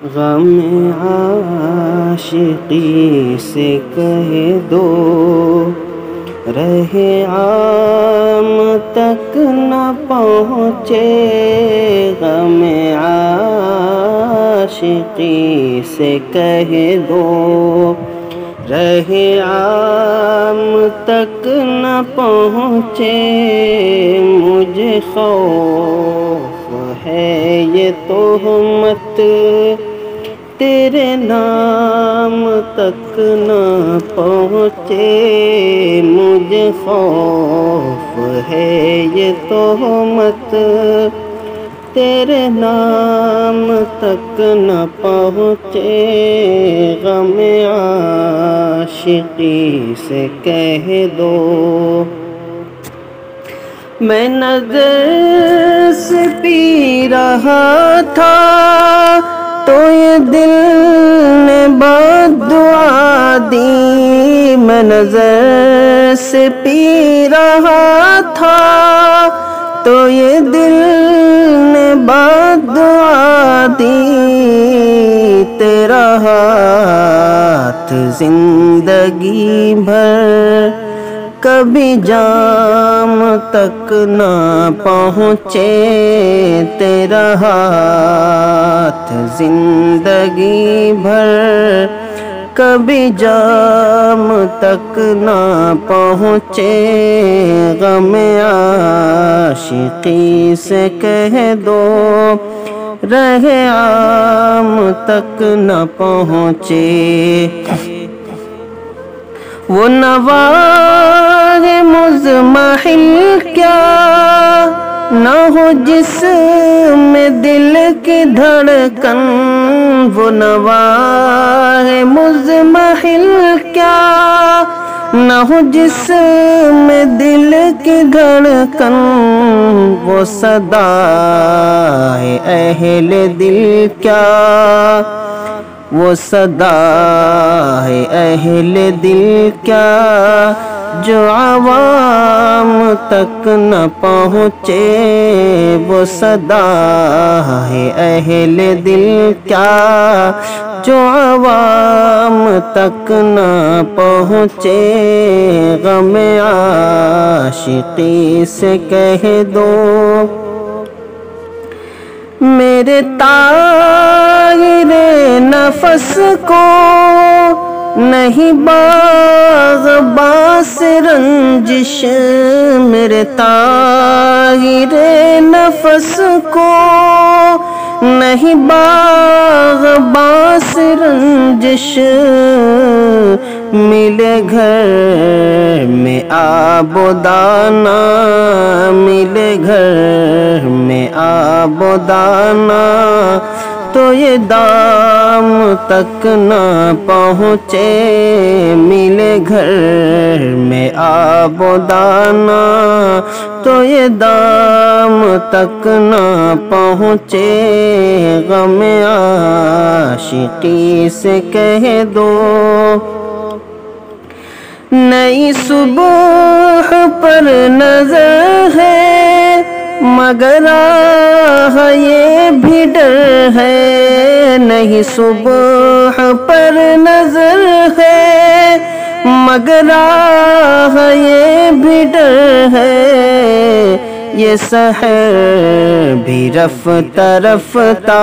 غم عاشقی سے کہہ دو، رہ عام تک نہ پہنچے، غم عاشقی سے کہہ دو، رہ عام تک نہ پہنچے، مجھے خوف ہے یہ تہمت تیرے نام تک نہ پہنچے، مجھے خوف ہے یہ تہمت تیرے نام تک نہ پہنچے، غم عاشقی سے کہہ دو۔ میں نظر سے پی رہا تھا تو یہ دل نے بد دعا دی، میں نظر سے پی رہا تھا تو یہ دل نے بد دعا دی، تیرا ہاتھ زندگی بھر کبھی جام تک نہ پہنچے، تیرا ہاتھ زندگی بھر کبھی جام تک نہ پہنچے، غم عاشقی سے کہہ دو، رہ عام تک نہ پہنچے۔ وہ نواہ مزمحل کیا نہ ہو جس میں دل کی دھڑکن، وہ نواہ مزمحل کیا نہ ہو جس میں دل کی دھڑکن، وہ صدا ہے اہل دل کیا، وہ صدا ہے اہل دل کیا، جو عوام تک نہ پہنچے، وہ صدا ہے اہل دل کیا، جو عوام تک نہ پہنچے، غم عاشقی سے کہہ دو۔ میرے طاہر نفس کو نہیں باغباں سے رنجش، میرے طاہر نفس کو نہیں باغباں سے رنجش، ملے گھر میں آب و دانہ، ملے گھر میں آب و دانہ، تو یہ دام تک نہ پہنچے، ملے گھر میں آب و دانہ، تو یہ دام تک نہ پہنچے، غم عاشقی سے کہہ دو۔ نئی صبح پر نظر ہے مگر آہ یہ بھی ڈر ہے، نئی صبح پر نظر ہے مگر آہ یہ بھی ڈر ہے، یہ سحر بھی رفتہ رفتہ،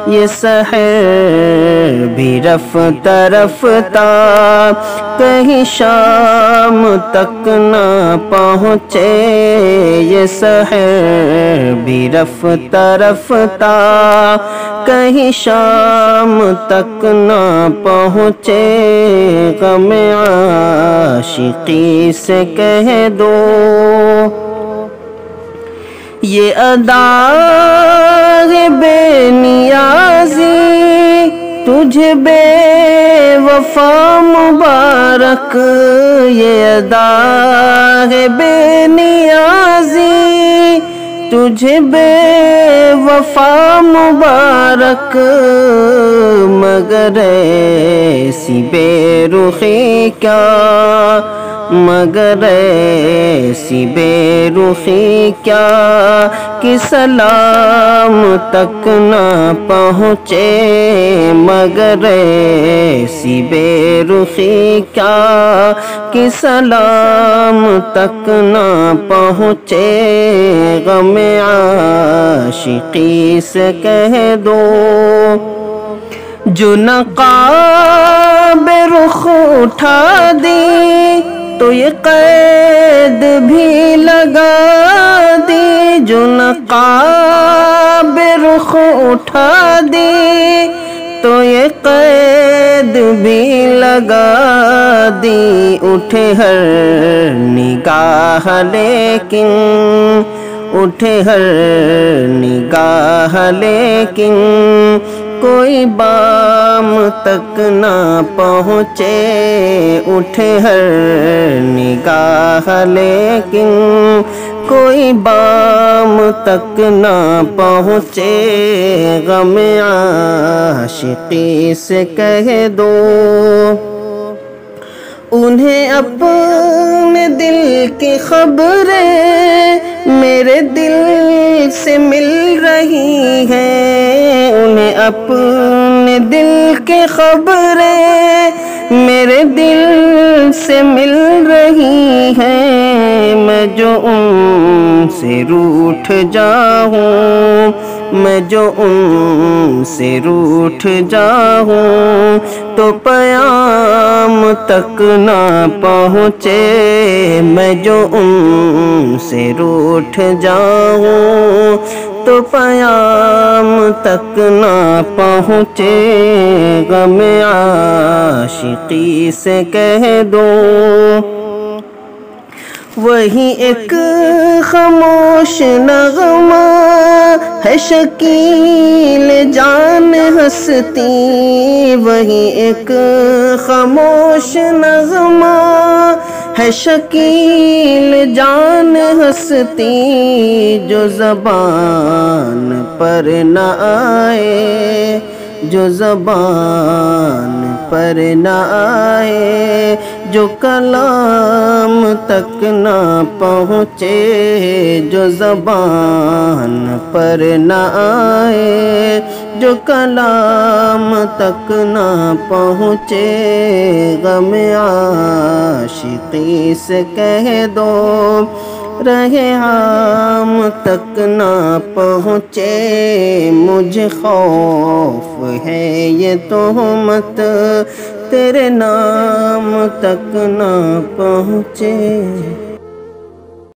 یہ سحر بھی رفتہ رفتہ کہیں شام تک نہ پہنچے، یہ سحر بھی رفتہ رفتہ کہیں شام تک نہ پہنچے، غم عاشقی سے کہہ دو۔ یہ ادا ہے بے نیازی تجھے بے وفا مبارک، یہ ادا ہے بے نیازی تجھے بے وفا مبارک، مگر ایسی بے رخی کیا، مگر ایسی بے رخی کیا کہ سلام تک نہ پہنچے، مگر ایسی بے رخی کیا کہ سلام تک نہ پہنچے، غم عاشقی سے کہہ دو جو نقاب رخ اٹھا دی تو یہ قید بھی لگا دی، جو نقاب رخ اٹھا دی تو یہ قید بھی لگا دی، اٹھے ہر نگاہ لیکن، اٹھے ہر نگاہ لیکن کوئی بام تک نہ پہنچے، اٹھے ہر نگاہ لیکن کوئی بام تک نہ پہنچے، غم عاشقی سے کہہ دو انہیں اپنے دل کی خبریں میرے دل سے مل رہی ہیں، انہیں اپنے دل کی خبریں میرے دل سے مل رہی ہیں، میں جو ان سے روٹھ جاؤں، میں جو ان سے روٹھ جاؤں تو پیام تک نہ پہنچے، میں جو ان سے روٹھ جاؤں تو پیام تک نہ پہنچے، غم عاشقی سے کہہ دو وہی ایک خاموش نغمہ ہے شکیل جان ہستی، وہی ایک خاموش نغمہ ہے شکیل جان ہستی، جو زبان پر نہ آئے، جو زبان پر نہ آئے، جو کلام تک نہ پہنچے، جو زبان پر نہ آئے، جو کلام تک نہ پہنچے، غم عاشقی سے کہہ دو رہے عام تک نہ پہنچے، مجھے خوف ہے یہ تہمت تیرے نام تک نہ پہنچے۔